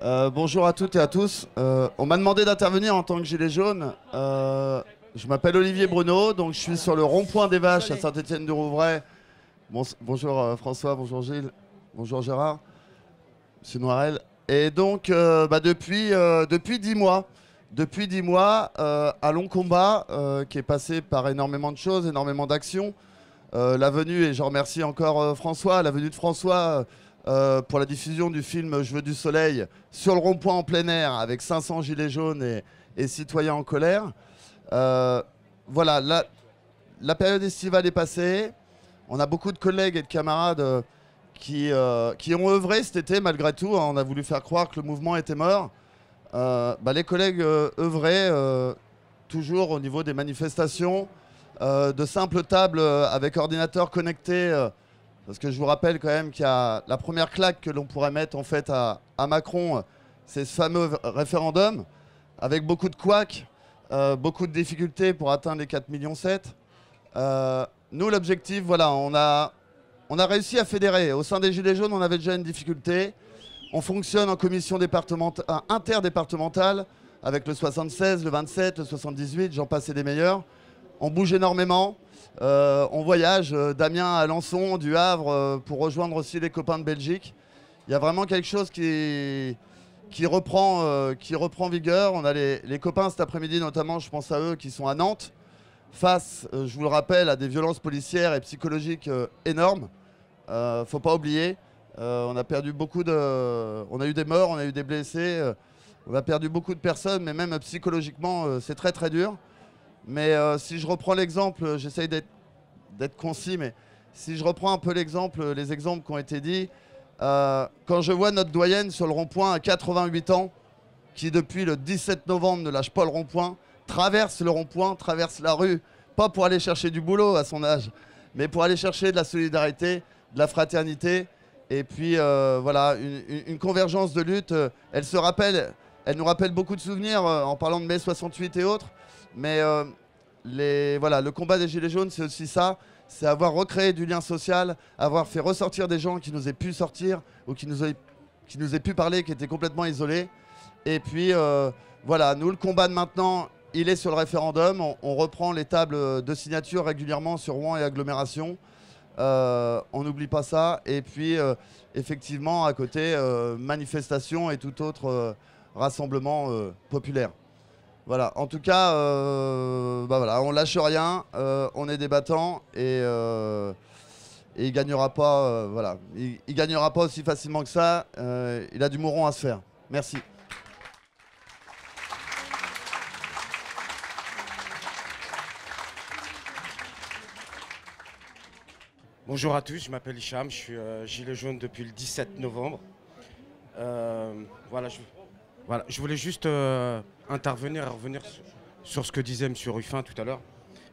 Bonjour à toutes et à tous. On m'a demandé d'intervenir en tant que gilet jaune. Je m'appelle Olivier Bruno, donc je suis sur le rond-point des Vaches à Saint-Étienne-du-Rouvray. Bonjour François, bonjour Gilles, bonjour Gérard, Monsieur Noirel. Et donc depuis 10 mois, un long combat qui est passé par énormément de choses, énormément d'actions. La venue, et je remercie encore François, la venue de François pour la diffusion du film Je veux du soleil sur le rond-point en plein air avec 500 gilets jaunes et citoyens en colère. Voilà, la période estivale est passée. On a beaucoup de collègues et de camarades qui ont œuvré cet été malgré tout. On a voulu faire croire que le mouvement était mort. Les collègues œuvraient toujours au niveau des manifestations, de simples tables avec ordinateur connecté. Parce que je vous rappelle quand même qu'il y a la première claque que l'on pourrait mettre en fait à Macron, c'est ce fameux référendum, avec beaucoup de couacs, beaucoup de difficultés pour atteindre les 4,7 millions. Nous, l'objectif, voilà, on a réussi à fédérer. Au sein des Gilets jaunes, on avait déjà une difficulté. On fonctionne en commission interdépartementale avec le 76, le 27, le 78, j'en passe et des meilleurs. On bouge énormément. On voyage d'Amiens à Alençon, du Havre, pour rejoindre aussi les copains de Belgique. Il y a vraiment quelque chose qui reprend vigueur. On a les copains cet après-midi, notamment, je pense à eux, qui sont à Nantes, face, je vous le rappelle, à des violences policières et psychologiques énormes. Faut pas oublier, on a perdu on a eu des morts, on a eu des blessés, on a perdu beaucoup de personnes, mais même psychologiquement, c'est très très dur. Mais si je reprends l'exemple, j'essaye d'être concis, mais si je reprends un peu les exemples qui ont été dits, quand je vois notre doyenne sur le rond-point à 88 ans, qui depuis le 17 novembre ne lâche pas le rond-point, traverse le rond-point, traverse la rue, pas pour aller chercher du boulot à son âge, mais pour aller chercher de la solidarité, de la fraternité, et puis voilà, une convergence de lutte. Elle nous rappelle beaucoup de souvenirs en parlant de mai 68 et autres. Mais le combat des Gilets jaunes, c'est aussi ça. C'est avoir recréé du lien social, avoir fait ressortir des gens qui nous aient pu sortir ou qui nous aient pu parler, qui étaient complètement isolés. Et puis, voilà, nous, le combat de maintenant, il est sur le référendum. On reprend les tables de signature régulièrement sur Rouen et agglomération. On n'oublie pas ça. Et puis, effectivement, à côté, manifestation et tout autre rassemblement populaire. Voilà, en tout cas, voilà, on lâche rien, on est des battants et il gagnera pas, voilà, il gagnera pas aussi facilement que ça. Il a du mouron à se faire. Merci. Bonjour à tous, je m'appelle Hicham, je suis gilet jaune depuis le 17 novembre. Je voulais juste intervenir et revenir sur ce que disait M. Ruffin tout à l'heure.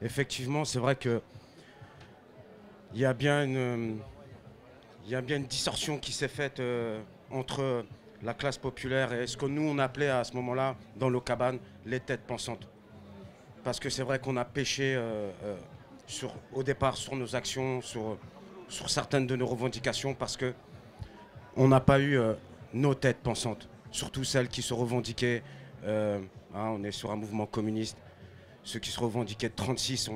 Effectivement, c'est vrai qu'il y a bien une distorsion qui s'est faite entre la classe populaire et ce que nous on appelait à ce moment-là, dans nos cabanes, les têtes pensantes. Parce que c'est vrai qu'on a péché au départ sur nos actions, sur certaines de nos revendications, parce qu'on n'a pas eu nos têtes pensantes. Surtout celles qui se revendiquaient, on est sur un mouvement communiste, ceux qui se revendiquaient de 36,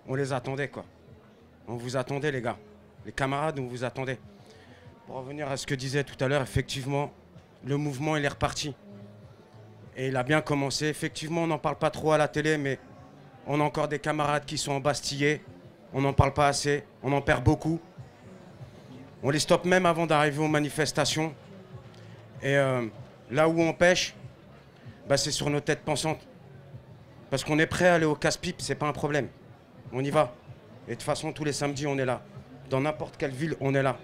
on les attendait quoi. On vous attendait les gars, les camarades, on vous attendait. Pour revenir à ce que disait tout à l'heure, effectivement, le mouvement il est reparti. Et il a bien commencé, effectivement on n'en parle pas trop à la télé, mais on a encore des camarades qui sont embastillés, on n'en parle pas assez, on en perd beaucoup. On les stoppe même avant d'arriver aux manifestations. Et là où on pêche, c'est sur nos têtes pensantes. Parce qu'on est prêt à aller au casse-pipe, c'est pas un problème. On y va. Et de toute façon, tous les samedis, on est là. Dans n'importe quelle ville, on est là.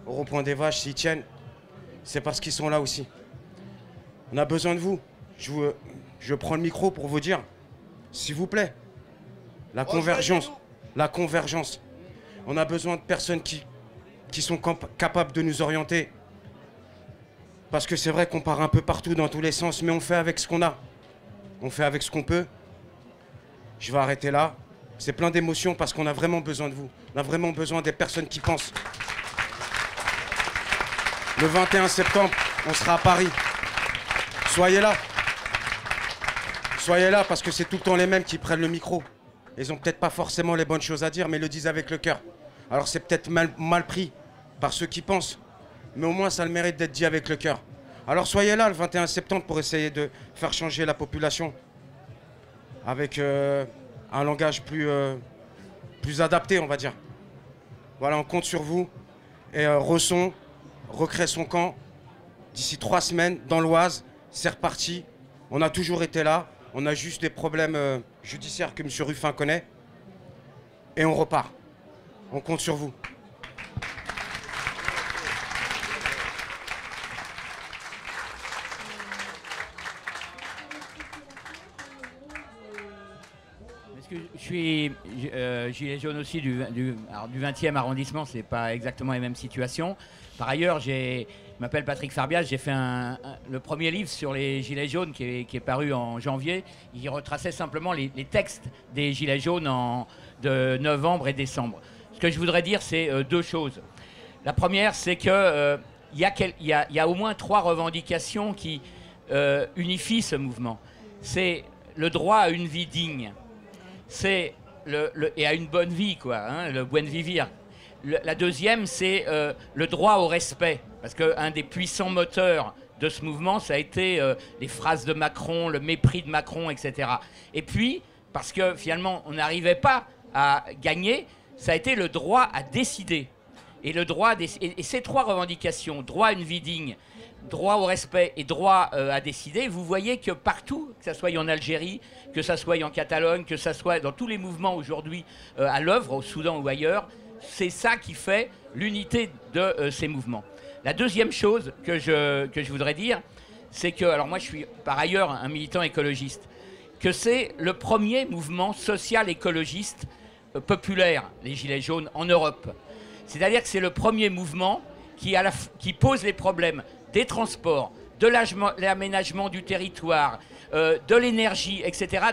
Au rond-point des Vaches, s'ils tiennent, c'est parce qu'ils sont là aussi. On a besoin de vous. Je prends le micro pour vous dire, s'il vous plaît, la convergence. La convergence. On a besoin de personnes qui sont capables de nous orienter. Parce que c'est vrai qu'on part un peu partout dans tous les sens, mais on fait avec ce qu'on a. On fait avec ce qu'on peut. Je vais arrêter là. C'est plein d'émotions parce qu'on a vraiment besoin de vous. On a vraiment besoin des personnes qui pensent. Le 21 septembre, on sera à Paris. Soyez là. Soyez là parce que c'est tout le temps les mêmes qui prennent le micro. Ils ont peut-être pas forcément les bonnes choses à dire, mais ils le disent avec le cœur. Alors c'est peut-être mal pris par ceux qui pensent, mais au moins ça a le mérite d'être dit avec le cœur. Alors soyez là le 21 septembre pour essayer de faire changer la population avec un langage plus adapté, on va dire. Voilà, on compte sur vous. Et Resson recrée son camp d'ici 3 semaines dans l'Oise. C'est reparti. On a toujours été là. On a juste des problèmes judiciaires que M. Ruffin connaît. Et on repart. On compte sur vous. Je suis gilet jaune aussi du 20e arrondissement, c'est pas exactement les mêmes situations. Par ailleurs, je m'appelle Patrick Farbias, j'ai fait le premier livre sur les gilets jaunes qui est paru en janvier. Il retraçait simplement les textes des gilets jaunes de novembre et décembre. Ce que je voudrais dire, c'est 2 choses. La première, c'est qu'il y a au moins 3 revendications qui unifient ce mouvement. C'est le droit à une vie digne. C'est et à une bonne vie, quoi, hein, le buen vivir. La deuxième, c'est le droit au respect. Parce qu'un des puissants moteurs de ce mouvement, ça a été les phrases de Macron, le mépris de Macron, etc. Et puis, parce que finalement, on n'arrivait pas à gagner, ça a été le droit à décider. Et ces 3 revendications, droit à une vie digne, droit au respect et droit à décider, vous voyez que partout, que ce soit en Algérie, que ce soit en Catalogne, que ce soit dans tous les mouvements aujourd'hui à l'œuvre, au Soudan ou ailleurs, c'est ça qui fait l'unité de ces mouvements. La deuxième chose que je voudrais dire, c'est que, alors moi je suis par ailleurs un militant écologiste, que c'est le premier mouvement social écologiste populaire, les Gilets jaunes, en Europe. C'est-à-dire que c'est le premier mouvement qui pose les problèmes des transports, de l'aménagement du territoire, de l'énergie, etc.,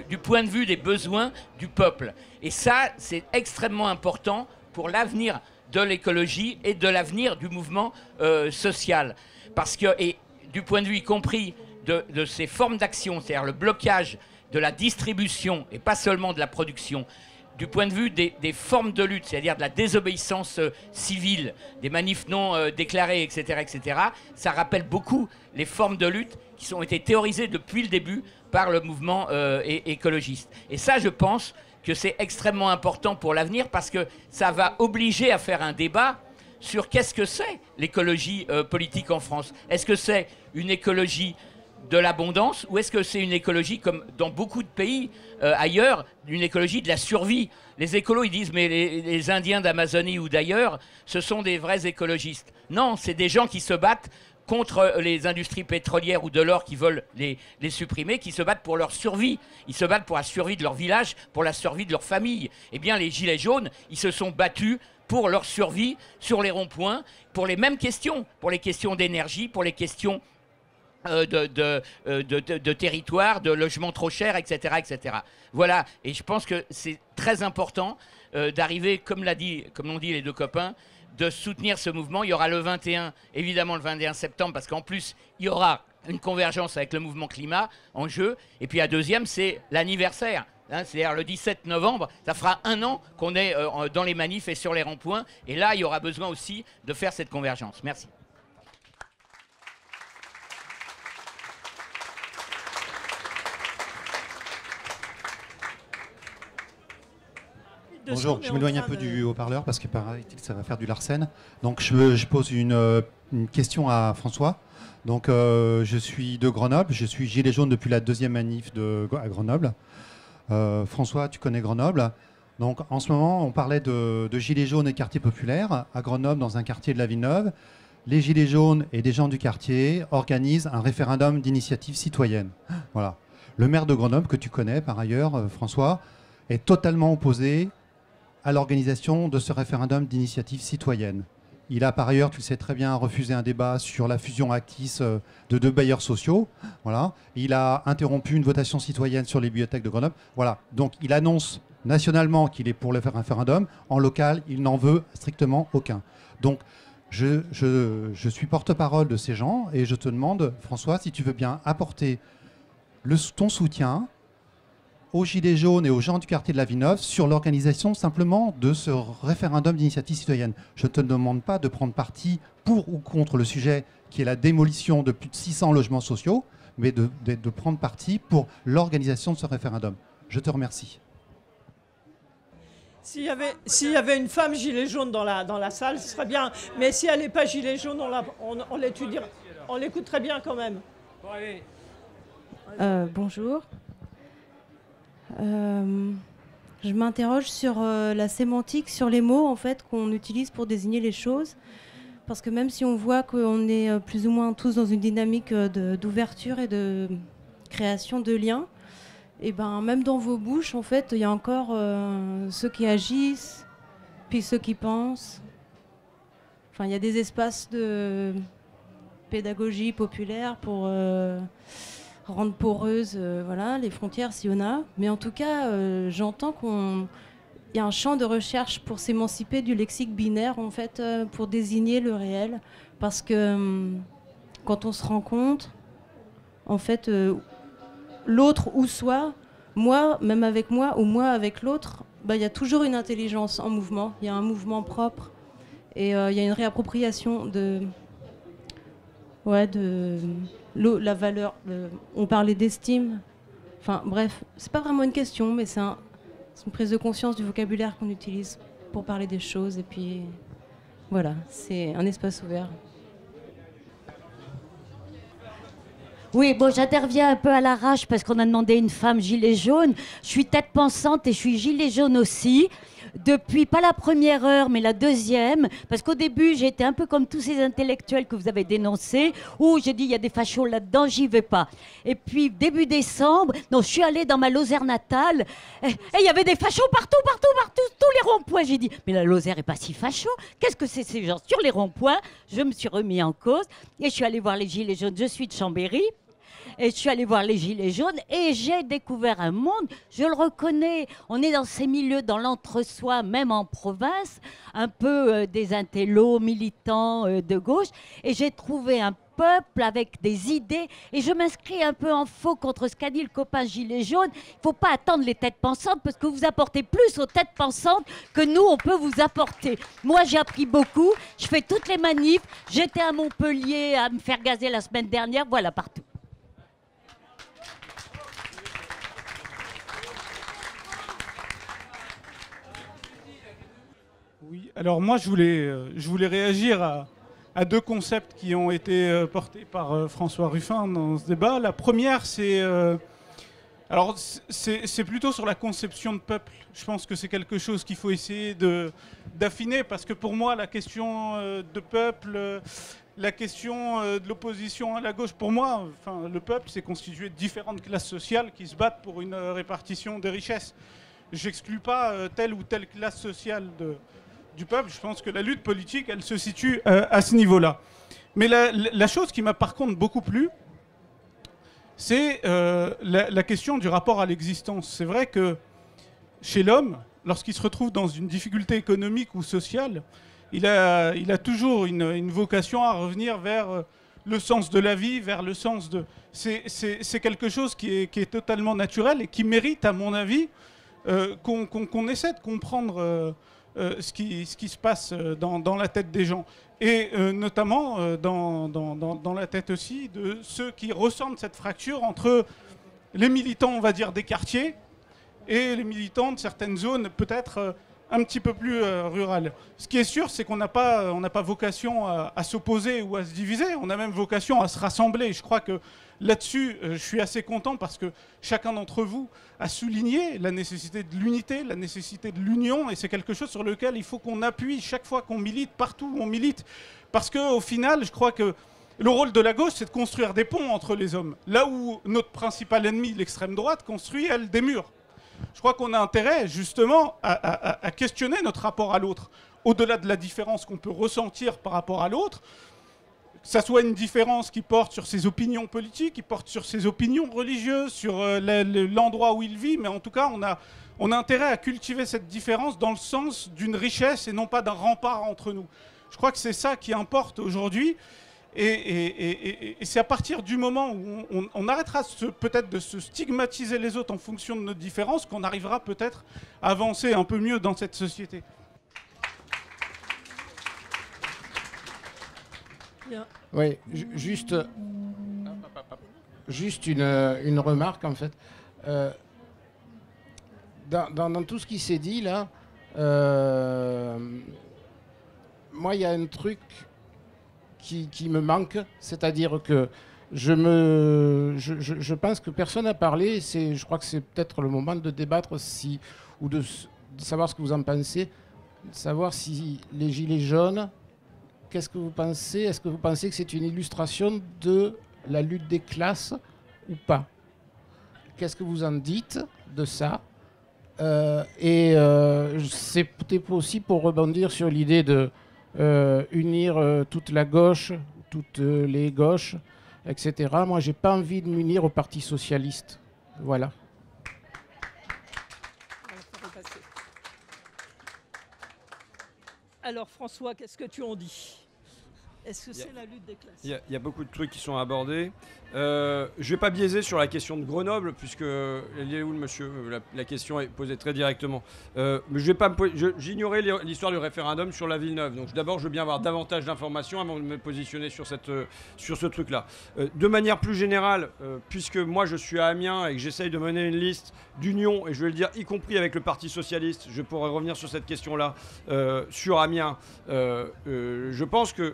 du point de vue des besoins du peuple. Et ça, c'est extrêmement important pour l'avenir de l'écologie et de l'avenir du mouvement social. Parce que, et du point de vue y compris de ces formes d'action, c'est-à-dire le blocage de la distribution et pas seulement de la production, du point de vue des formes de lutte, c'est-à-dire de la désobéissance civile, des manifs non déclarés, etc., etc., ça rappelle beaucoup les formes de lutte qui ont été théorisées depuis le début par le mouvement écologiste. Et ça, je pense que c'est extrêmement important pour l'avenir parce que ça va obliger à faire un débat sur qu'est-ce que c'est l'écologie politique en France. Est-ce que c'est une écologie de l'abondance ou est-ce que c'est une écologie comme dans beaucoup de pays ailleurs, une écologie de la survie? Les écolos ils disent mais les Indiens d'Amazonie ou d'ailleurs ce sont des vrais écologistes. Non, c'est des gens qui se battent contre les industries pétrolières ou de l'or qui veulent les supprimer, qui se battent pour leur survie. Ils se battent pour la survie de leur village, pour la survie de leur famille. Eh bien les gilets jaunes, ils se sont battus pour leur survie sur les ronds-points, pour les mêmes questions, pour les questions d'énergie, pour les questions de territoire, de logements trop chers, etc., etc. Voilà, et je pense que c'est très important d'arriver, comme l'ont dit les 2 copains, de soutenir ce mouvement. Il y aura le 21, évidemment le 21 septembre, parce qu'en plus, il y aura une convergence avec le mouvement climat en jeu. Et puis la deuxième, c'est l'anniversaire. Hein, c'est-à-dire le 17 novembre, ça fera 1 an qu'on est dans les manifs et sur les ronds-points. Et là, il y aura besoin aussi de faire cette convergence. Merci. Bonjour, je m'éloigne un peu du haut-parleur parce que paraît-il ça va faire du Larsen. Donc je pose une question à François. Donc je suis de Grenoble, je suis gilet jaune depuis la 2e manif à Grenoble. François, tu connais Grenoble. Donc en ce moment, on parlait de gilets jaunes et quartier populaire à Grenoble, dans un quartier de la Villeneuve. Les gilets jaunes et des gens du quartier organisent un référendum d'initiative citoyenne. Voilà. Le maire de Grenoble, que tu connais par ailleurs, François, est totalement opposé à l'organisation de ce référendum d'initiative citoyenne. Il a par ailleurs, tu le sais très bien, refusé un débat sur la fusion Actis de 2 bailleurs sociaux. Voilà. Il a interrompu une votation citoyenne sur les bibliothèques de Grenoble. Voilà. Donc il annonce nationalement qu'il est pour le référendum. En local, il n'en veut strictement aucun. Donc Je suis porte-parole de ces gens et je te demande, François, si tu veux bien apporter ton soutien aux Gilets jaunes et aux gens du quartier de la Villeneuve sur l'organisation simplement de ce référendum d'initiative citoyenne. Je ne te demande pas de prendre parti pour ou contre le sujet qui est la démolition de plus de 600 logements sociaux, mais de prendre parti pour l'organisation de ce référendum. Je te remercie. S'il y avait une femme gilet jaune dans la salle, ce serait bien. Mais si elle n'est pas gilet jaune, on l'étudierait. On l'écouterait bien quand même. Bon, allez. Bonjour. Je m'interroge sur la sémantique, sur les mots en fait qu'on utilise pour désigner les choses. Parce que même si on voit qu'on est plus ou moins tous dans une dynamique d'ouverture et de création de liens, et ben même dans vos bouches, en fait, il y a encore ceux qui agissent, puis ceux qui pensent. Enfin, il y a des espaces de pédagogie populaire pour rendre poreuses voilà, les frontières, s'il y en a. Mais en tout cas, j'entends qu'il y a un champ de recherche pour s'émanciper du lexique binaire, en fait, pour désigner le réel. Parce que quand on se rend compte, en fait, l'autre ou soi, moi, même avec moi, ou moi avec l'autre, bah, y a toujours une intelligence en mouvement. Il y a un mouvement propre. Et il y a une réappropriation de la valeur. On parlait d'estime. Enfin, bref, c'est pas vraiment une question, mais c'est une prise de conscience du vocabulaire qu'on utilise pour parler des choses. Et puis, voilà, c'est un espace ouvert. Oui, bon, j'interviens un peu à l'arrache parce qu'on a demandé une femme gilet jaune. Je suis tête pensante et je suis gilet jaune aussi. Depuis, pas la première heure, mais la deuxième. Parce qu'au début, j'ai été un peu comme tous ces intellectuels que vous avez dénoncés, où j'ai dit, il y a des fachos là-dedans, j'y vais pas. Et puis, début décembre, non, je suis allée dans ma Lozère natale, et il y avait des fachos partout, tous les ronds-points. J'ai dit, mais la Lozère est pas si facho. Qu'est-ce que c'est ces gens sur les ronds-points? Je me suis remis en cause, et je suis allée voir les Gilets jaunes. Je suis de Chambéry. Et je suis allée voir les Gilets jaunes et j'ai découvert un monde, je le reconnais, on est dans ces milieux, dans l'entre-soi, même en province, un peu des intellos, militants de gauche, et j'ai trouvé un peuple avec des idées, et je m'inscris un peu en faux contre ce qu'a dit le copain Gilet jaune. Il ne faut pas attendre les têtes pensantes, parce que vous apportez plus aux têtes pensantes que nous, on peut vous apporter. Moi, j'ai appris beaucoup, je fais toutes les manifs, j'étais à Montpellier à me faire gazer la semaine dernière, voilà, partout. Oui, alors moi je voulais réagir à deux concepts qui ont été portés par François Ruffin dans ce débat. La première, c'est plutôt sur la conception de peuple. Je pense que c'est quelque chose qu'il faut essayer d'affiner, parce que pour moi, la question de peuple, la question de l'opposition à la gauche, pour moi, enfin, le peuple, c'est constitué de différentes classes sociales qui se battent pour une répartition des richesses. J'exclus pas telle ou telle classe sociale du peuple. Je pense que la lutte politique, elle se situe à ce niveau-là. Mais la chose qui m'a par contre beaucoup plu, c'est la question du rapport à l'existence. C'est vrai que chez l'homme, lorsqu'il se retrouve dans une difficulté économique ou sociale, il a toujours une vocation à revenir vers le sens de la vie, vers le sens de... C'est quelque chose qui est totalement naturel et qui mérite, à mon avis, qu'on essaie de comprendre ce qui se passe dans la tête des gens. Et notamment dans la tête aussi de ceux qui ressentent cette fracture entre les militants, on va dire, des quartiers et les militants de certaines zones peut-être un petit peu plus rurales. Ce qui est sûr, c'est qu'on n'a pas vocation à s'opposer ou à se diviser, on a même vocation à se rassembler. Je crois que là-dessus, je suis assez content parce que chacun d'entre vous a souligné la nécessité de l'unité, la nécessité de l'union, et c'est quelque chose sur lequel il faut qu'on appuie chaque fois qu'on milite, partout où on milite. Parce qu'au final, je crois que le rôle de la gauche, c'est de construire des ponts entre les hommes. Là où notre principal ennemi, l'extrême droite, construit, elle, des murs. Je crois qu'on a intérêt, justement, à questionner notre rapport à l'autre, au-delà de la différence qu'on peut ressentir par rapport à l'autre, que ça soit une différence qui porte sur ses opinions politiques, qui porte sur ses opinions religieuses, sur l'endroit où il vit, mais en tout cas, on a intérêt à cultiver cette différence dans le sens d'une richesse et non pas d'un rempart entre nous. Je crois que c'est ça qui importe aujourd'hui. Et c'est à partir du moment où on arrêtera peut-être de se stigmatiser les autres en fonction de nos différences qu'on arrivera peut-être à avancer un peu mieux dans cette société. Oui, juste une remarque en fait. Dans tout ce qui s'est dit là, moi il y a un truc qui me manque, c'est-à-dire que je pense que personne n'a parlé. Je crois que c'est peut-être le moment de débattre ou de savoir ce que vous en pensez, de savoir si les gilets jaunes, qu'est-ce que vous pensez? Est-ce que vous pensez que c'est une illustration de la lutte des classes ou pas? Qu'est-ce que vous en dites de ça? C'est peut-être aussi pour rebondir sur l'idée de unir toute la gauche, toutes les gauches, etc. Moi, j'ai pas envie de m'unir au Parti socialiste. Voilà. Alors François, qu'est-ce que tu en dis? Est-ce que c'est la lutte des classes? Il y a beaucoup de trucs qui sont abordés. Je ne vais pas biaiser sur la question de Grenoble, puisque monsieur, la question est posée très directement. Mais j'ignorais l'histoire du référendum sur la Villeneuve. Donc d'abord, je veux bien avoir davantage d'informations avant de me positionner sur ce truc-là. De manière plus générale, puisque moi je suis à Amiens et que j'essaye de mener une liste d'union, et je vais le dire y compris avec le Parti Socialiste, je pourrais revenir sur cette question-là, sur Amiens. Je pense que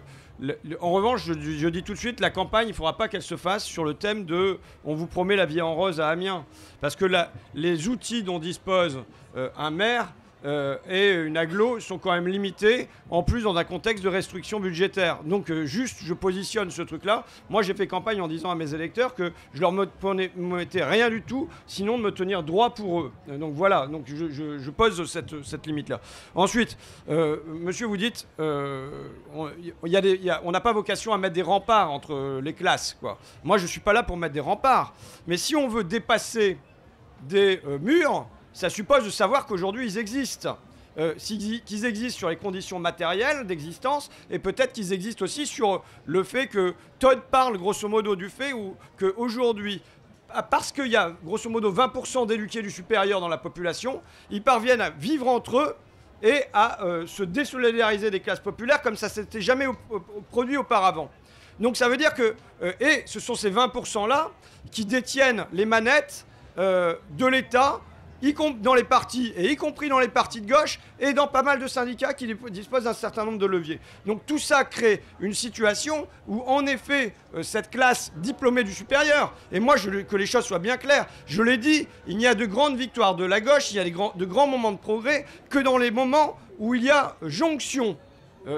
en revanche, je dis tout de suite, la campagne, il ne faudra pas qu'elle se fasse sur le thème de « on vous promet la vie en rose à Amiens ». Parce que les outils dont dispose un maire et une agglo sont quand même limités, en plus dans un contexte de restriction budgétaire. Donc juste, je positionne ce truc-là. Moi, j'ai fait campagne en disant à mes électeurs que je leur mettais rien du tout, sinon de me tenir droit pour eux. Donc voilà, donc je pose cette limite-là. Ensuite, monsieur, vous dites, on n'a pas vocation à mettre des remparts entre les classes, quoi. Moi, je ne suis pas là pour mettre des remparts. Mais si on veut dépasser des murs, ça suppose de savoir qu'aujourd'hui, ils existent. Qu'ils existent sur les conditions matérielles d'existence, et peut-être qu'ils existent aussi sur le fait que Todd parle grosso modo du fait qu'aujourd'hui, parce qu'il y a grosso modo 20% d'éduqués du supérieur dans la population, ils parviennent à vivre entre eux et à se désolidariser des classes populaires comme ça ne s'était jamais produit auparavant. Donc ça veut dire que, et ce sont ces 20%-là qui détiennent les manettes de l'État, dans les partis, et y compris dans les partis de gauche, et dans pas mal de syndicats qui disposent d'un certain nombre de leviers. Donc tout ça crée une situation où, en effet, cette classe diplômée du supérieur, et moi, que les choses soient bien claires, je l'ai dit, il n'y a de grandes victoires de la gauche, il y a de grands moments de progrès, que dans les moments où il y a jonction.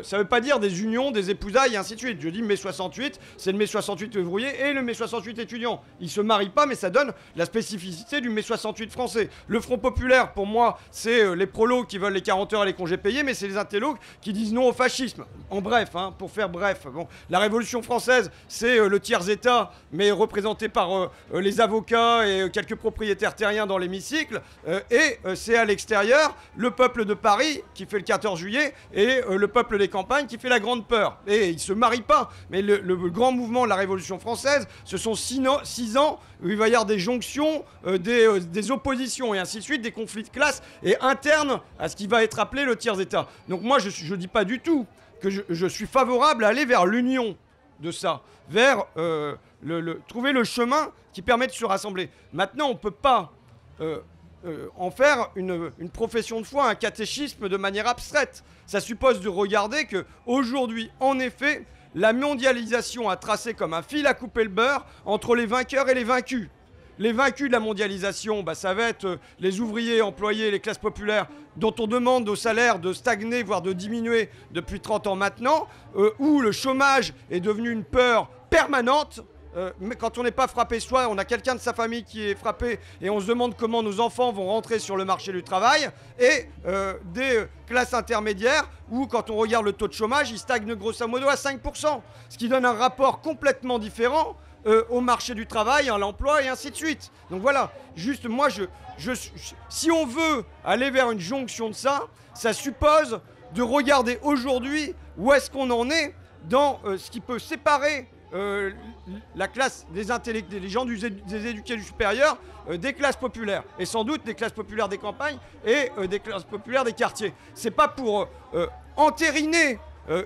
Ça ne veut pas dire des unions, des épousailles et ainsi de suite. Je dis mai 68, c'est le mai 68 ouvrier et le mai 68 étudiant. Ils ne se marient pas, mais ça donne la spécificité du mai 68 français. Le Front populaire, pour moi, c'est les prolos qui veulent les 40 heures et les congés payés, mais c'est les intellos qui disent non au fascisme. En bref, hein, pour faire bref. Bon, la Révolution française, c'est le tiers-État, mais représenté par les avocats et quelques propriétaires terriens dans l'hémicycle. Et c'est à l'extérieur le peuple de Paris qui fait le 14 juillet et le peuple des campagnes qui fait la grande peur. Et ils ne se marient pas. Mais le grand mouvement de la Révolution française, ce sont 6 ans où il va y avoir des jonctions, des oppositions et ainsi de suite, des conflits de classe et internes à ce qui va être appelé le tiers-État. Donc moi, je ne dis pas du tout que je suis favorable à aller vers l'union de ça, vers trouver le chemin qui permet de se rassembler. Maintenant, on ne peut pas en faire une profession de foi, un catéchisme de manière abstraite. Ça suppose de regarder qu'aujourd'hui, en effet, la mondialisation a tracé comme un fil à couper le beurre entre les vainqueurs et les vaincus. Les vaincus de la mondialisation, ça va être les ouvriers, employés, les classes populaires, dont on demande au salaire de stagner, voire de diminuer depuis 30 ans maintenant, où le chômage est devenu une peur permanente. Mais quand on n'est pas frappé soi, on a quelqu'un de sa famille qui est frappé et on se demande comment nos enfants vont rentrer sur le marché du travail, et des classes intermédiaires où, quand on regarde le taux de chômage, il stagne grosso modo à 5%, ce qui donne un rapport complètement différent au marché du travail, à l'emploi et ainsi de suite. Donc voilà, juste moi, si on veut aller vers une jonction de ça, ça suppose de regarder aujourd'hui où est-ce qu'on en est dans ce qui peut séparer la classe des gens des éduqués du supérieur des classes populaires, et sans doute des classes populaires des campagnes et des classes populaires des quartiers. C'est pas pour entériner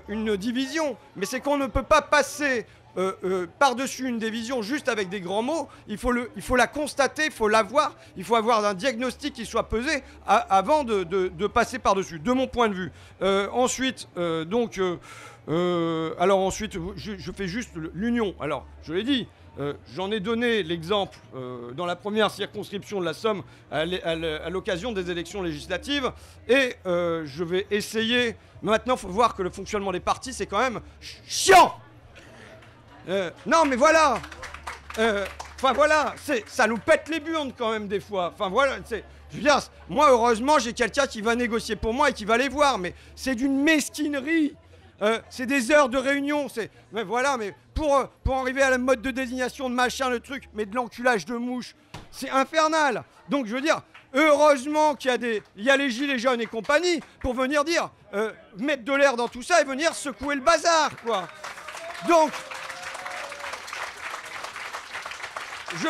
une division, mais c'est qu'on ne peut pas passer par-dessus une division juste avec des grands mots. Il faut la constater, il faut la voir, il faut avoir un diagnostic qui soit pesé avant de passer par-dessus, de mon point de vue. Ensuite, je fais juste l'union. Alors, je l'ai dit, j'en ai donné l'exemple dans la première circonscription de la Somme à l'occasion des élections législatives. Et je vais essayer... Maintenant, il faut voir que le fonctionnement des partis, c'est quand même chiant. Non, mais voilà. Enfin, voilà, ça nous pète les burnes quand même des fois. Enfin, voilà, je veux dire, moi, heureusement, j'ai quelqu'un qui va négocier pour moi et qui va les voir. Mais c'est d'une mesquinerie. C'est des heures de réunion. Mais voilà, mais pour arriver à la mode de désignation de machin, le truc, mais de l'enculage de mouches, c'est infernal. Donc, je veux dire, heureusement qu'il y a les gilets jaunes et compagnie pour venir dire, mettre de l'air dans tout ça et venir secouer le bazar, quoi. Donc, je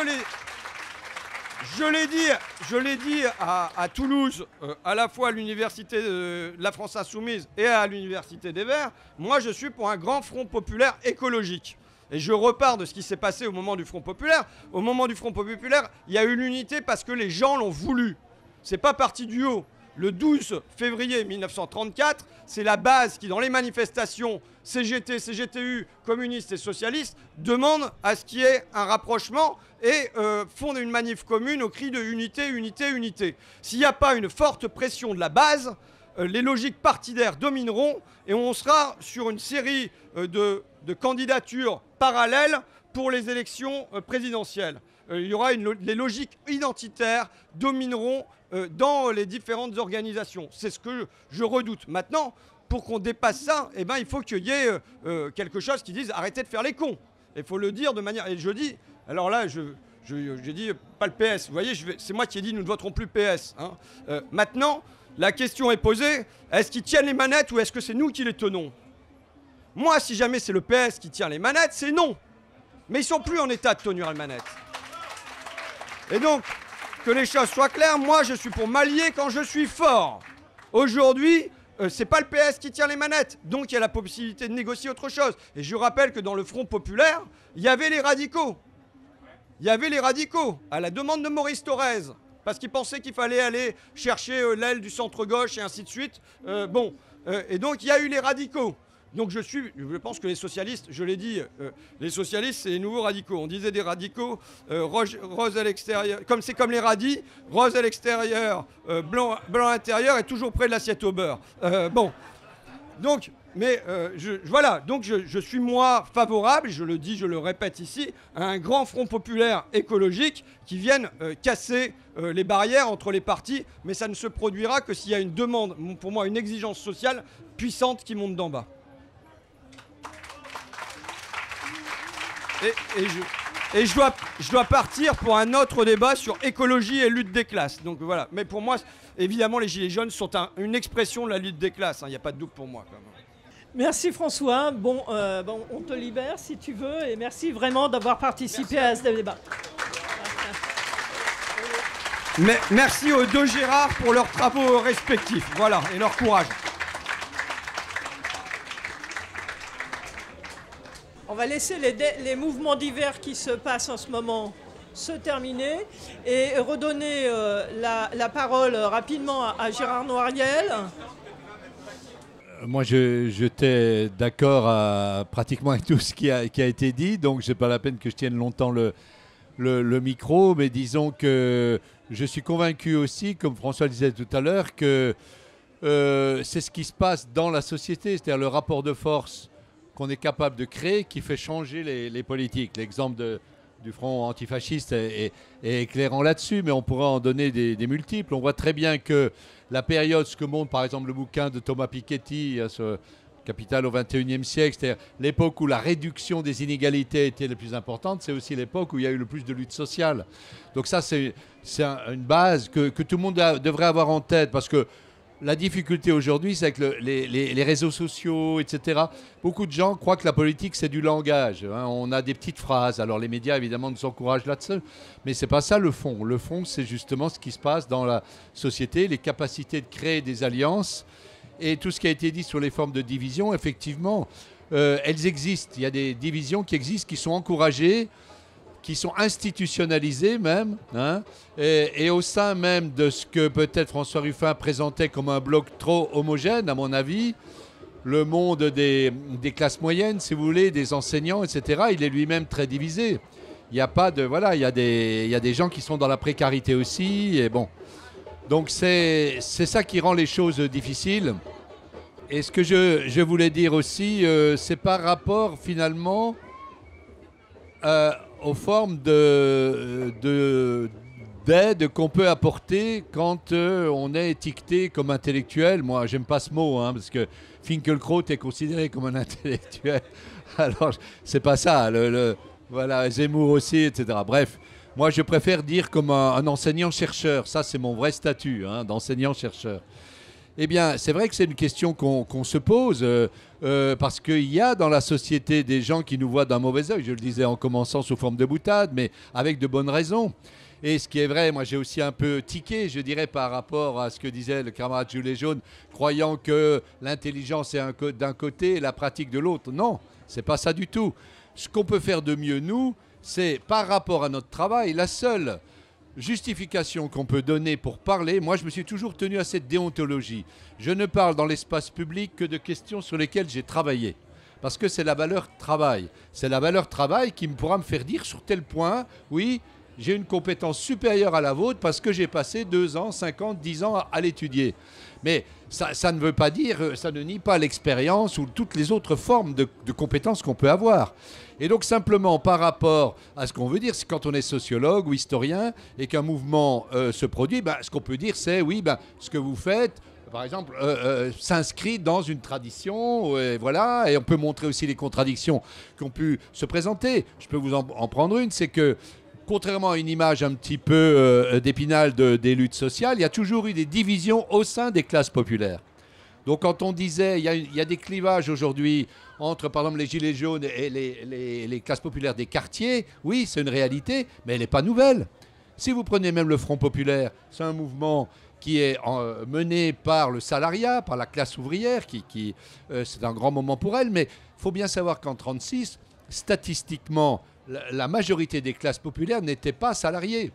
l'ai dit à Toulouse, à la fois à l'université de la France Insoumise et à l'université des Verts, moi je suis pour un grand front populaire écologique. Et je repars de ce qui s'est passé au moment du Front populaire. Au moment du Front populaire, il y a eu l'unité parce que les gens l'ont voulu. C'est pas parti du haut. Le 12 février 1934, c'est la base qui, dans les manifestations CGT, CGTU, communistes et socialistes, demande à ce qu'il y ait un rapprochement et font une manif commune au cri de unité, unité, unité. S'il n'y a pas une forte pression de la base, les logiques partidaires domineront et on sera sur une série de candidatures parallèles pour les élections présidentielles. Il y aura les logiques identitaires domineront dans les différentes organisations. C'est ce que je redoute. Maintenant, pour qu'on dépasse ça, eh ben, il faut qu'il y ait quelque chose qui dise arrêtez de faire les cons. Il faut le dire de manière... Et je dis, alors là, j'ai dit pas le PS. Vous voyez, c'est moi qui ai dit nous ne voterons plus PS. Hein. Maintenant, la question est posée, est-ce qu'ils tiennent les manettes ou est-ce que c'est nous qui les tenons? Moi, si jamais c'est le PS qui tient les manettes, c'est non. Mais ils sont plus en état de tenir les manettes. Et donc, que les choses soient claires, moi je suis pour m'allier quand je suis fort. Aujourd'hui, c'est pas le PS qui tient les manettes, donc il y a la possibilité de négocier autre chose. Et je rappelle que dans le Front populaire, il y avait les radicaux. Il y avait les radicaux, à la demande de Maurice Thorez, parce qu'il pensait qu'il fallait aller chercher l'aile du centre-gauche et ainsi de suite. Et donc il y a eu les radicaux. Donc je pense que les socialistes, je l'ai dit, les socialistes, c'est les nouveaux radicaux. On disait des radicaux, rose à l'extérieur, c'est comme les radis, rose à l'extérieur, blanc à l'intérieur et toujours près de l'assiette au beurre. Donc, voilà, donc je suis moi favorable, je le dis, je le répète ici, à un grand front populaire écologique qui vienne casser les barrières entre les partis, mais ça ne se produira que s'il y a une demande, pour moi une exigence sociale puissante qui monte d'en bas. Et je dois partir pour un autre débat sur écologie et lutte des classes. Donc voilà. Mais pour moi, évidemment, les Gilets jaunes sont une expression de la lutte des classes. Il n'y a pas de doute pour moi. Quand même. Merci François. Bon, on te libère si tu veux. Et merci vraiment d'avoir participé à ce débat. Merci aux deux Gérard pour leurs travaux respectifs. Voilà, et leur courage. On va laisser les mouvements divers qui se passent en ce moment se terminer et redonner la parole rapidement à Gérard Noiriel. Moi, j'étais d'accord pratiquement avec tout ce qui a été dit, donc c'est pas la peine que je tienne longtemps le micro, mais disons que je suis convaincu aussi, comme François le disait tout à l'heure, que c'est ce qui se passe dans la société, c'est-à-dire le rapport de force qu'on est capable de créer qui fait changer les politiques. L'exemple du front antifasciste est éclairant là-dessus, mais on pourrait en donner des multiples. On voit très bien que la période, ce que montre par exemple le bouquin de Thomas Piketty, ce Capital au XXIe siècle, c'est-à-dire l'époque où la réduction des inégalités était la plus importante, c'est aussi l'époque où il y a eu le plus de lutte sociale. Donc ça, c'est une base que tout le monde devrait avoir en tête, parce que la difficulté aujourd'hui, c'est que les réseaux sociaux, etc., beaucoup de gens croient que la politique, c'est du langage. Hein. On a des petites phrases. Alors les médias, évidemment, nous encouragent là-dessus. Mais ce n'est pas ça le fond. Le fond, c'est justement ce qui se passe dans la société, les capacités de créer des alliances. Et tout ce qui a été dit sur les formes de division, effectivement, elles existent. Il y a des divisions qui existent, qui sont encouragées, qui sont institutionnalisées même, hein, et au sein même de ce que peut-être François Ruffin présentait comme un bloc trop homogène, à mon avis, le monde des classes moyennes, si vous voulez, des enseignants, etc., il est lui-même très divisé. Il n'y a pas de... Voilà, il y a des gens qui sont dans la précarité aussi, et bon. Donc c'est ça qui rend les choses difficiles. Et ce que je voulais dire aussi, c'est par rapport finalement aux formes d'aide qu'on peut apporter quand on est étiqueté comme intellectuel. Moi, j'aime pas ce mot, hein, parce que Finkielkraut est considéré comme un intellectuel. Alors, c'est pas ça. Voilà, Zemmour aussi, etc. Bref, moi, je préfère dire comme un enseignant-chercheur. Ça, c'est mon vrai statut, hein, d'enseignant-chercheur. Eh bien, c'est vrai que c'est une question qu'on se pose, parce qu'il y a dans la société des gens qui nous voient d'un mauvais œil, je le disais en commençant sous forme de boutade, mais avec de bonnes raisons. Et ce qui est vrai, moi j'ai aussi un peu tiqué, je dirais, par rapport à ce que disait le camarade Gilet jaune, croyant que l'intelligence est d'un côté et la pratique de l'autre. Non, c'est pas ça du tout. Ce qu'on peut faire de mieux, nous, c'est par rapport à notre travail, la seule justification qu'on peut donner pour parler, moi je me suis toujours tenu à cette déontologie. Je ne parle dans l'espace public que de questions sur lesquelles j'ai travaillé. Parce que c'est la valeur travail. C'est la valeur travail qui pourra me faire dire sur tel point, oui, j'ai une compétence supérieure à la vôtre parce que j'ai passé 2 ans, 5 ans, 10 ans à l'étudier. Mais ça ne veut pas dire, ça ne nie pas l'expérience ou toutes les autres formes de compétences qu'on peut avoir. Et donc simplement par rapport à ce qu'on veut dire, c'est quand on est sociologue ou historien et qu'un mouvement se produit, ce qu'on peut dire c'est, oui, ce que vous faites, par exemple, s'inscrit dans une tradition, et voilà, et on peut montrer aussi les contradictions qui ont pu se présenter. Je peux vous en prendre une, c'est que contrairement à une image un petit peu d'Épinal des luttes sociales, il y a toujours eu des divisions au sein des classes populaires. Donc quand on disait, il y a des clivages aujourd'hui entre, par exemple, les Gilets jaunes et les classes populaires des quartiers, oui, c'est une réalité, mais elle n'est pas nouvelle. Si vous prenez même le Front populaire, c'est un mouvement qui est mené par le salariat, par la classe ouvrière, c'est un grand moment pour elle, mais il faut bien savoir qu'en 1936, statistiquement, la majorité des classes populaires n'étaient pas salariées.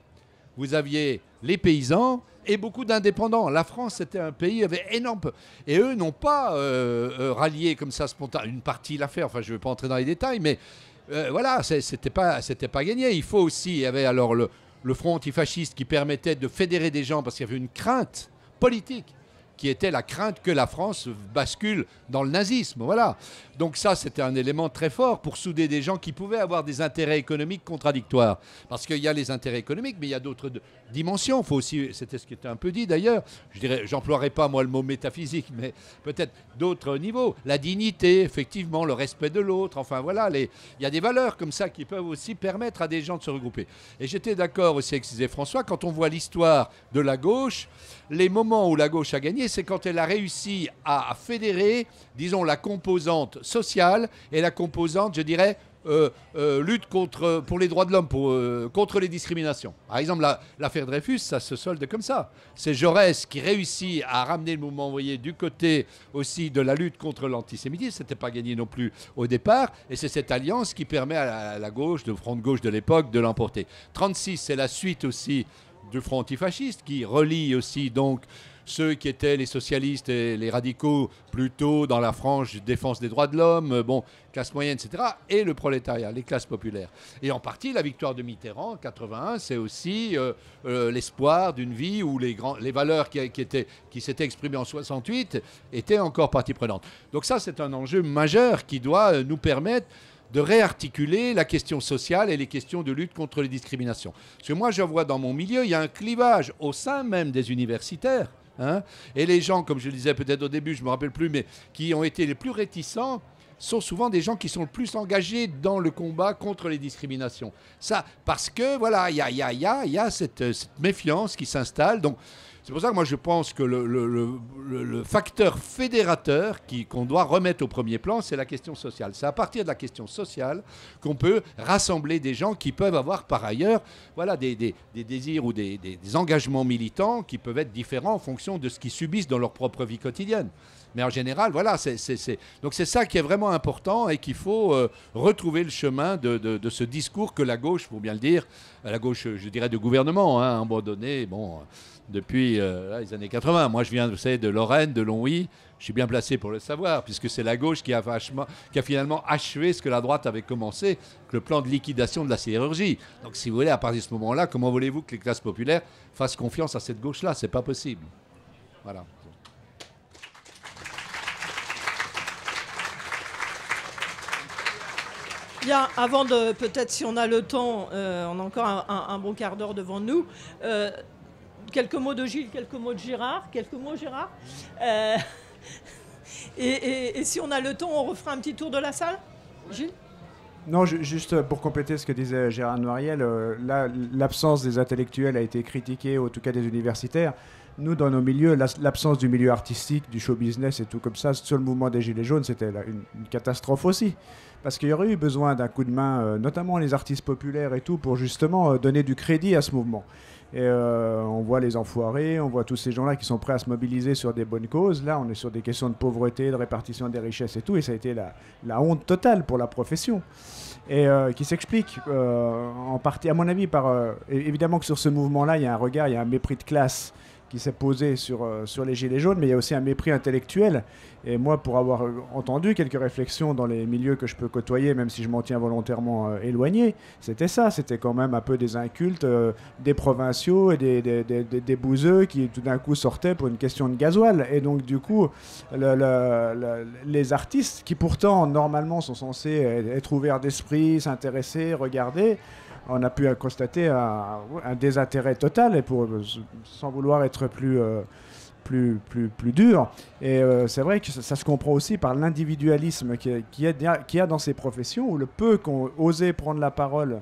Vous aviez les paysans et beaucoup d'indépendants. La France, c'était un pays avec énorme... Et eux n'ont pas rallié comme ça spontanément. Une partie l'a fait, enfin je ne vais pas entrer dans les détails, mais voilà, c'était pas gagné. Il faut aussi... Il y avait alors le front antifasciste qui permettait de fédérer des gens parce qu'il y avait une crainte politique qui était la crainte que la France bascule dans le nazisme. Voilà. Donc ça, c'était un élément très fort pour souder des gens qui pouvaient avoir des intérêts économiques contradictoires. Parce qu'il y a les intérêts économiques, mais il y a d'autres dimensions. Faut aussi, c'était ce qui était un peu dit d'ailleurs. Je dirais, j'emploierais pas moi le mot métaphysique, mais peut-être d'autres niveaux. La dignité, effectivement, le respect de l'autre. Enfin voilà, il y a des valeurs comme ça qui peuvent aussi permettre à des gens de se regrouper. Et j'étais d'accord aussi avec ce que disait François, quand on voit l'histoire de la gauche, les moments où la gauche a gagné, c'est quand elle a réussi à fédérer, disons, la composante sociale et la composante, je dirais, lutte pour les droits de l'homme, contre les discriminations. Par exemple, l'affaire Dreyfus, ça se solde comme ça. C'est Jaurès qui réussit à ramener le mouvement ouvrier du côté aussi de la lutte contre l'antisémitisme. Ce n'était pas gagné non plus au départ. Et c'est cette alliance qui permet à la gauche, le front de gauche de l'époque, de l'emporter. 1936, c'est la suite aussi du front antifasciste qui relie aussi donc ceux qui étaient les socialistes et les radicaux plutôt dans la frange défense des droits de l'homme, classe moyenne, etc., et le prolétariat, les classes populaires. Et en partie, la victoire de Mitterrand en 81, c'est aussi l'espoir d'une vie où les valeurs qui s'étaient exprimées en 68 étaient encore partie prenante. Donc ça, c'est un enjeu majeur qui doit nous permettre de réarticuler la question sociale et les questions de lutte contre les discriminations. Parce que moi, je vois dans mon milieu, il y a un clivage au sein même des universitaires. Hein, et les gens, comme je le disais peut-être au début, je ne me rappelle plus, mais qui ont été les plus réticents, sont souvent des gens qui sont le plus engagés dans le combat contre les discriminations. Ça, parce que voilà, il y a cette méfiance qui s'installe. Donc, c'est pour ça que moi je pense que le facteur fédérateur qu'on doit remettre au premier plan, c'est la question sociale. C'est à partir de la question sociale qu'on peut rassembler des gens qui peuvent avoir par ailleurs voilà, des désirs ou des engagements militants qui peuvent être différents en fonction de ce qu'ils subissent dans leur propre vie quotidienne. Mais en général, voilà, donc c'est ça qui est vraiment important et qu'il faut retrouver le chemin de ce discours que la gauche, il faut bien le dire, la gauche, je dirais, de gouvernement, hein, à un moment donné, bon, depuis les années 80. Moi, je viens, vous savez, de Lorraine, de Longwy. Je suis bien placé pour le savoir, puisque c'est la gauche qui a finalement achevé ce que la droite avait commencé, le plan de liquidation de la sidérurgie. Donc, si vous voulez, à partir de ce moment-là, comment voulez-vous que les classes populaires fassent confiance à cette gauche-là? C'est pas possible. Voilà. Bien, avant de, peut-être si on a le temps, on a encore un bon quart d'heure devant nous. Quelques mots de Gilles, quelques mots de Gérard. Quelques mots, Gérard. Et si on a le temps, on refera un petit tour de la salle. Gilles ? Non, juste pour compléter ce que disait Gérard Noiriel, l'absence des intellectuels a été critiquée, en tout cas des universitaires. Nous, dans nos milieux, l'absence du milieu artistique, du show business et tout comme ça, sur le mouvement des Gilets jaunes, c'était une catastrophe aussi. Parce qu'il y aurait eu besoin d'un coup de main, notamment les artistes populaires et tout, pour justement donner du crédit à ce mouvement. Et on voit les enfoirés, on voit tous ces gens-là qui sont prêts à se mobiliser sur des bonnes causes. Là, on est sur des questions de pauvreté, de répartition des richesses et tout, et ça a été la honte totale pour la profession. Et qui s'explique en partie, à mon avis, évidemment que sur ce mouvement-là, il y a un regard, il y a un mépris de classe qui s'est posé sur les Gilets jaunes, mais il y a aussi un mépris intellectuel. Et moi, pour avoir entendu quelques réflexions dans les milieux que je peux côtoyer, même si je m'en tiens volontairement éloigné, c'était ça. C'était quand même un peu des incultes, des provinciaux et des bouseux qui tout d'un coup sortaient pour une question de gasoil. Et donc, du coup, les artistes, qui pourtant, normalement, sont censés être ouverts d'esprit, s'intéresser, regarder, on a pu constater un désintérêt total, et sans vouloir être plus dur. Et c'est vrai que ça se comprend aussi par l'individualisme qu'il y a dans ces professions, où le peu qu'on osait prendre la parole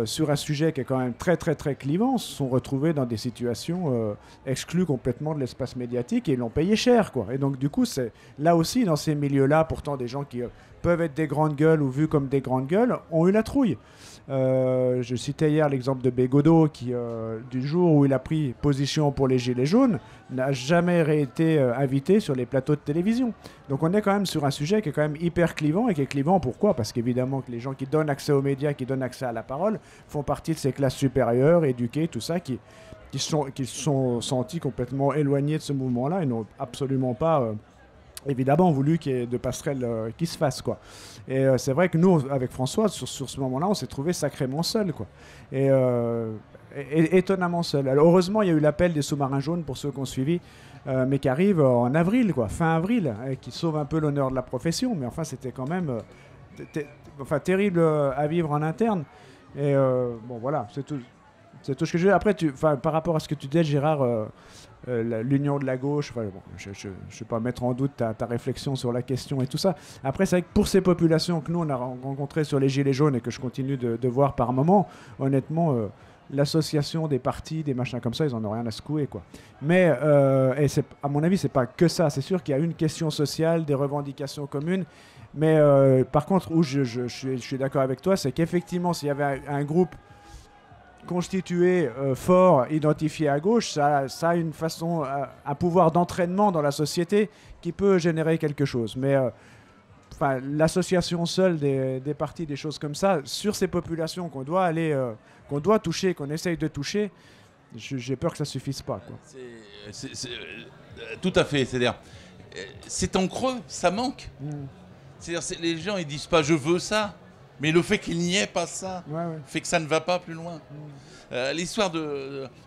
sur un sujet qui est quand même très très très clivant, se sont retrouvés dans des situations exclues complètement de l'espace médiatique, et ils l'ont payé cher, quoi. Et donc du coup, c'est là aussi, dans ces milieux-là, pourtant des gens qui peuvent être des grandes gueules ou vus comme des grandes gueules, ont eu la trouille. Je citais hier l'exemple de Bégodeau qui, du jour où il a pris position pour les Gilets jaunes, n'a jamais été invité sur les plateaux de télévision. Donc on est quand même sur un sujet qui est quand même hyper clivant, et qui est clivant pourquoi ? Parce qu'évidemment que les gens qui donnent accès aux médias, qui donnent accès à la parole, font partie de ces classes supérieures, éduquées, tout ça, qui se sont sentis complètement éloignés de ce mouvement-là et n'ont absolument pas... évidemment voulu qu'il y ait de passerelles qui se fassent, quoi. Et c'est vrai que nous, avec François, sur ce moment-là, on s'est trouvé sacrément seuls, quoi. Et étonnamment seuls. Alors heureusement, il y a eu l'appel des sous-marins jaunes pour ceux qui ont suivi, mais qui arrive en avril, quoi, fin avril, et qui sauve un peu l'honneur de la profession. Mais enfin, c'était quand même terrible à vivre en interne. Et bon, voilà, c'est tout ce que je veux dire. Après, par rapport à ce que tu disais, Gérard, l'union de la gauche, bon, je ne vais pas mettre en doute ta réflexion sur la question et tout ça. Après, c'est vrai que pour ces populations que nous, on a rencontrées sur les Gilets jaunes et que je continue de voir par moment, honnêtement, l'association des partis, des machins comme ça, ils n'en ont rien à secouer, quoi. Mais, à mon avis, c'est pas que ça. C'est sûr qu'il y a une question sociale, des revendications communes. Mais par contre, où je suis d'accord avec toi, c'est qu'effectivement, s'il y avait un groupe constitué, fort, identifié à gauche, ça a une façon, un pouvoir d'entraînement dans la société qui peut générer quelque chose. Mais l'association seule des partis, des choses comme ça, sur ces populations qu'on doit aller, qu'on doit toucher, qu'on essaye de toucher, j'ai peur que ça suffise pas, quoi. Tout à fait. C'est-à-dire, c'est en creux, ça manque. C'est-à-dire, les gens ils disent pas je veux ça. Mais le fait qu'il n'y ait pas ça fait que ça ne va pas plus loin. L'histoire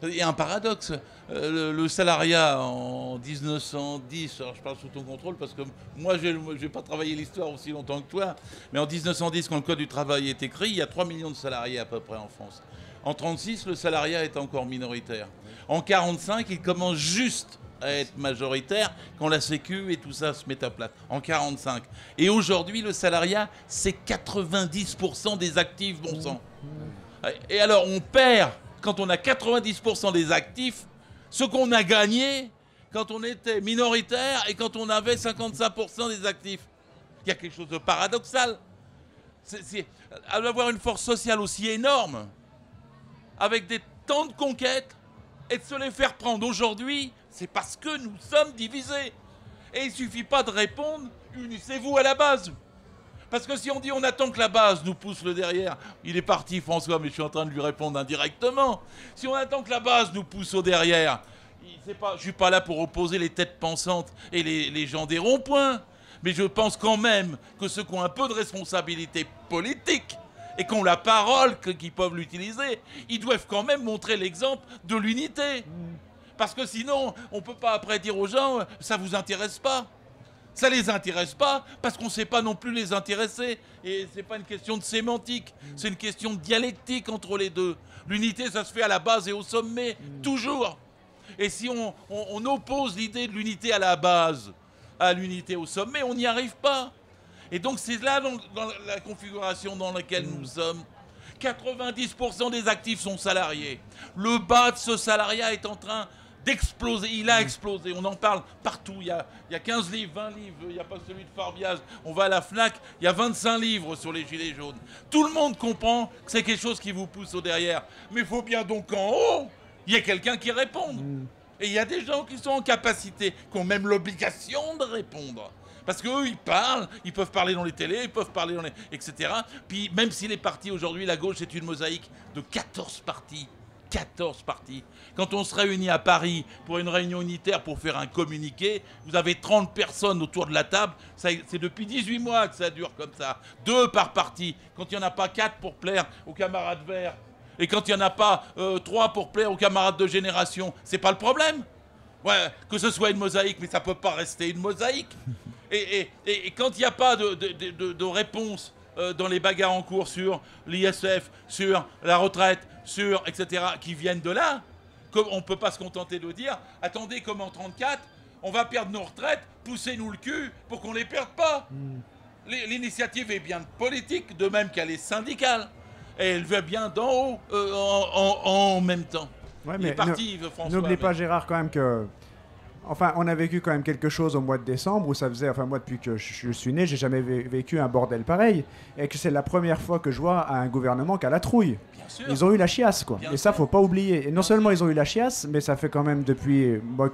il y a un paradoxe. Le salariat en 1910, alors je parle sous ton contrôle parce que moi je n'ai pas travaillé l'histoire aussi longtemps que toi, mais en 1910, quand le Code du travail est écrit, il y a 3 millions de salariés à peu près en France. En 1936, le salariat est encore minoritaire. En 1945, il commence juste à être majoritaire quand la Sécu et tout ça se met à plat, en 45. Et aujourd'hui, le salariat, c'est 90% des actifs, bon sang. Et alors, on perd, quand on a 90% des actifs, ce qu'on a gagné quand on était minoritaire et quand on avait 55% des actifs. Il y a quelque chose de paradoxal. Avoir une force sociale aussi énorme, avec tant de conquêtes, et de se les faire prendre aujourd'hui, c'est parce que nous sommes divisés. Et il ne suffit pas de répondre, unissez-vous à la base. Parce que si on dit on attend que la base nous pousse le derrière, il est parti François, mais je suis en train de lui répondre indirectement. Si on attend que la base nous pousse au derrière, je ne suis pas là pour opposer les têtes pensantes et les gens des ronds-points. Mais je pense quand même que ceux qui ont un peu de responsabilité politique et qui ont la parole, qui peuvent l'utiliser, ils doivent quand même montrer l'exemple de l'unité. Parce que sinon, on ne peut pas après dire aux gens, ça ne vous intéresse pas. Ça ne les intéresse pas parce qu'on ne sait pas non plus les intéresser. Et ce n'est pas une question de sémantique, c'est une question de dialectique entre les deux. L'unité, ça se fait à la base et au sommet, toujours. Et si on oppose l'idée de l'unité à la base à l'unité au sommet, on n'y arrive pas. Et donc c'est là dans la configuration dans laquelle nous sommes. 90% des actifs sont salariés. Le bas de ce salariat est en train d'exploser. Il a explosé. On en parle partout. Il y a 15 livres, 20 livres. Il n'y a pas celui de Farbiaz. On va à la FNAC. Il y a 25 livres sur les gilets jaunes. Tout le monde comprend que c'est quelque chose qui vous pousse au derrière. Mais il faut bien donc qu'en haut, il y ait quelqu'un qui réponde. Et il y a des gens qui sont en capacité, qui ont même l'obligation de répondre. Parce qu'eux, ils peuvent parler dans les télés, ils peuvent parler dans les... etc. Puis même si les partis aujourd'hui, la gauche, c'est une mosaïque de 14 partis. 14 partis. Quand on se réunit à Paris pour une réunion unitaire pour faire un communiqué, vous avez 30 personnes autour de la table. C'est depuis 18 mois que ça dure comme ça. 2 par parti. Quand il n'y en a pas 4 pour plaire aux camarades verts, et quand il n'y en a pas 3 pour plaire aux camarades de génération, c'est pas le problème. Ouais, que ce soit une mosaïque, mais ça peut pas rester une mosaïque. Et quand il n'y a pas de réponse dans les bagarres en cours sur l'ISF, sur la retraite, sur etc., qui viennent de là, on ne peut pas se contenter de dire « Attendez, comme en 34, on va perdre nos retraites, poussez-nous le cul pour qu'on ne les perde pas. » L'initiative est bien politique, de même qu'elle est syndicale. Et elle va bien d'en haut en même temps. Ouais, il est parti, François. N'oublie pas, Gérard, quand même que... Enfin, on a vécu quand même quelque chose au mois de décembre où ça faisait... Enfin, moi, depuis que je suis né, j'ai jamais vécu un bordel pareil. Et que c'est la première fois que je vois un gouvernement qui a la trouille. Bien sûr. Ils ont eu la chiasse, quoi. Bien et ça, faut pas oublier. Et non seulement ils ont eu la chiasse, mais ça fait quand même depuis... Moi,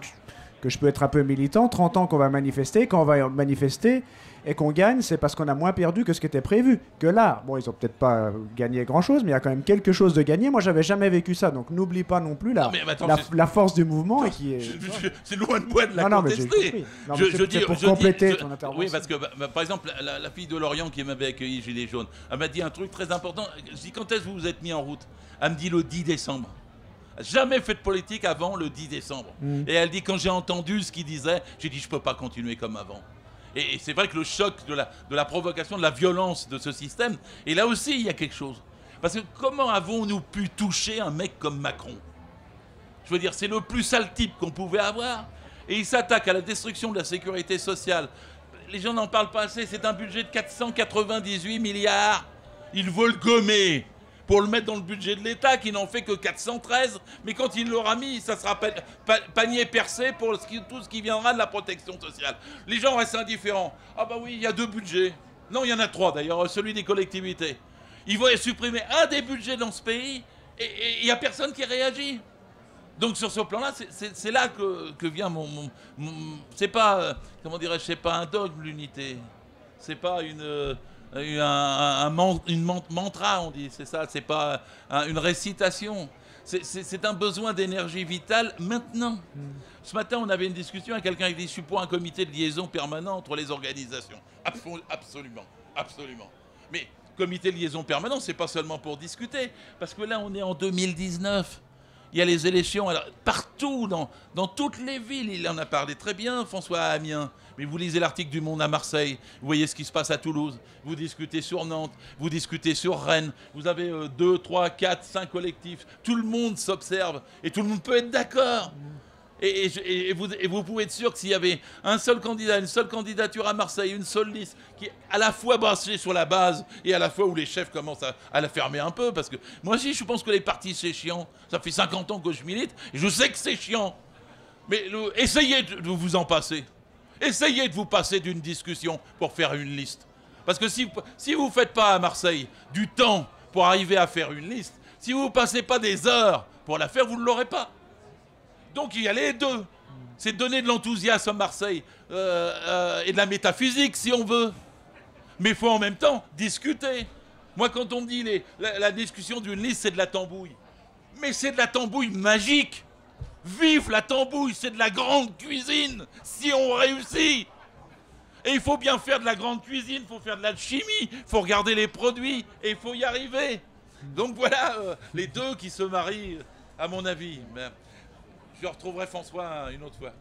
que je peux être un peu militant, 30 ans qu'on va manifester. Quand on va manifester et qu'on gagne, c'est parce qu'on a moins perdu que ce qui était prévu. Que là, bon, ils ont peut-être pas gagné grand-chose, mais il y a quand même quelque chose de gagné. Moi, j'avais jamais vécu ça, donc n'oublie pas non plus la force du mouvement. C'est loin de moi de la contester. Je dis pour compléter ton intervention. Oui, parce que, par exemple, la fille de Lorient qui m'avait accueilli Gilets jaunes, elle m'a dit un truc très important. Je dis, quand est-ce que vous vous êtes mis en route? Elle me dit le 10 décembre. Jamais fait de politique avant le 10 décembre. Et elle dit, quand j'ai entendu ce qu'il disait, j'ai dit, je peux pas continuer comme avant. Et c'est vrai que le choc de la provocation, de la violence de ce système, et là aussi, il y a quelque chose. Parce que comment avons-nous pu toucher un mec comme Macron? Je veux dire, c'est le plus sale type qu'on pouvait avoir. Et il s'attaque à la destruction de la sécurité sociale. Les gens n'en parlent pas assez, c'est un budget de 498 milliards. Ils veulent gommer pour le mettre dans le budget de l'État, qui n'en fait que 413. Mais quand il l'aura mis, ça sera panier percé pour tout ce qui viendra de la protection sociale. Les gens restent indifférents. Ah bah oui, il y a 2 budgets. Non, il y en a 3 d'ailleurs, celui des collectivités. Ils vont supprimer un des budgets dans ce pays et il n'y a personne qui réagit. Donc sur ce plan-là, c'est là que vient mon c'est pas, comment dirais-je, c'est pas un dogme, l'unité. C'est pas un mantra, on dit, c'est ça, c'est pas une récitation. C'est un besoin d'énergie vitale maintenant. Ce matin, on avait une discussion avec quelqu'un qui dit « Je suis pour un comité de liaison permanent entre les organisations. » Absolument, absolument. Mais comité de liaison permanent, c'est pas seulement pour discuter, parce que là, on est en 2019. Il y a les élections, alors, partout, dans toutes les villes, il en a parlé très bien, François, à Amiens. Mais vous lisez l'article du Monde à Marseille, vous voyez ce qui se passe à Toulouse, vous discutez sur Nantes, vous discutez sur Rennes, vous avez 2, 3, 4, 5 collectifs, tout le monde s'observe et tout le monde peut être d'accord. Et vous pouvez être sûr que s'il y avait un seul candidat, une seule candidature à Marseille, une seule liste, qui est à la fois basée sur la base et à la fois où les chefs commencent à la fermer un peu, parce que moi aussi je pense que les partis c'est chiant, ça fait 50 ans que je milite, et je sais que c'est chiant, mais essayez de vous en passer, essayez de vous passer d'une discussion pour faire une liste, parce que si vous ne faites pas à Marseille du temps pour arriver à faire une liste, si vous ne passez pas des heures pour la faire, vous ne l'aurez pas. Donc il y a les deux. C'est donner de l'enthousiasme à Marseille et de la métaphysique si on veut. Mais il faut en même temps discuter. Moi quand on me dit la discussion d'une liste c'est de la tambouille. Mais c'est de la tambouille magique. Vive la tambouille, c'est de la grande cuisine si on réussit. Et il faut bien faire de la grande cuisine, il faut faire de l'alchimie, il faut regarder les produits et il faut y arriver. Donc voilà les deux qui se marient à mon avis. Je retrouverai François une autre fois.